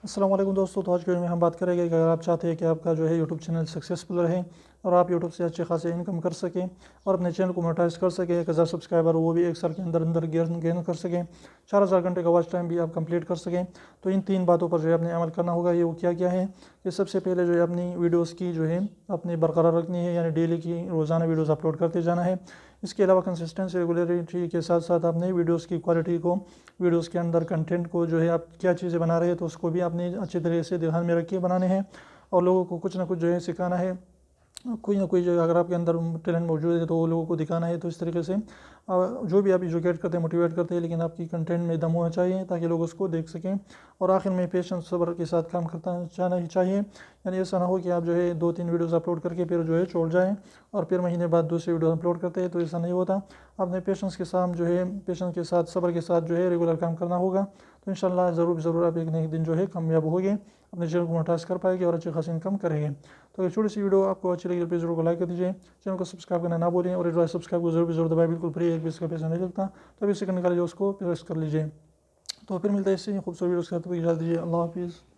السلام علیکم دوستو، تو آج کے ویڈیو میں ہم بات کریں گے کہ اگر آپ چاہتے ہیں کہ آپ کا جو ہے یوٹیوب چینل سکسیسفل رہے اور آپ یوٹیوب سے اچھے خاصے انکم کر سکیں اور اپنے چینل کو مونیٹائز کر سکیں، 1000 سبسکرائبر وہ بھی ایک سال کے اندر گین کر سکیں، 4000 گھنٹے کا واچ ٹائم بھی آپ کمپلیٹ کر سکیں، تو ان 3 باتوں پر جو ہے اپنے عمل کرنا ہوگا۔ یہ وہ کیا ہے کہ سب سے پہلے جو ہے اپنی ویڈیوز کی جو ہے اپنی برقرار رکھنی ہے، یعنی ڈیلی کی روزانہ ویڈیوز اپلوڈ کرتے جانا ہے۔ اس کے علاوہ کنسسٹنسی ریگولیرٹی کے ساتھ ساتھ اپنے ویڈیوز کی کوالٹی کو، ویڈیوز کے اندر کنٹینٹ کو جو ہے آپ کیا چیزیں بنا رہے ہیں تو اس کو بھی اپنے اچھے طریقے سے دھیان میں رکھ کے بنانے ہیں، اور لوگوں کو کچھ نہ کچھ جو ہے سکھانا ہے، کوئی نہ کوئی جو اگر آپ کے اندر ٹیلنٹ موجود ہے تو وہ لوگوں کو دکھانا ہے۔ تو اس طریقے سے جو بھی آپ ایجوکیٹ کرتے ہیں، موٹیویٹ کرتے ہیں، لیکن آپ کی کنٹینٹ میں دم ہونا چاہیے تاکہ لوگ اس کو دیکھ سکیں۔ اور آخر میں پیشنس صبر کے ساتھ کام کرتا جانا چاہیے، یعنی ایسا نہ ہو کہ آپ جو ہے 2-3 ویڈیوز اپلوڈ کر کے پھر جو ہے چھوڑ جائیں اور پھر مہینے بعد دوسری ویڈیو اپلوڈ کرتے ہیں، تو ایسا نہیں ہوتا۔ اپنے پیشنس کے ساتھ جو ہے صبر کے ساتھ جو ہے ریگولر کام کرنا ہوگا، تو انشاءاللہ ضرور آپ ایک نہ ایک دن جو ہے کامیاب ہوگے، اپنے چینل کو مونیٹائز کر پائے گے اور اچھی خاصی انکم کریں گے۔ تو اگر چھوٹی سی ویڈیو آپ کو اچھی لگی تو پلیز ضرور لائک کر دیجیے، چینل کو سبسکرائب کرنا نہ بھولیں، اور سبسکرائب کو ضرور دبائیں، بالکل فری ہے، ایک بھی اس کا پیسہ نہیں لگتا، تو ابھی سیکنڈ نکالیے اس کو پریس کر لیجیے۔ تو پھر ملتے ہیں اس سے خوبصورت ویڈیوز کے ساتھ، اجازت دیجیے، اللہ حافظ۔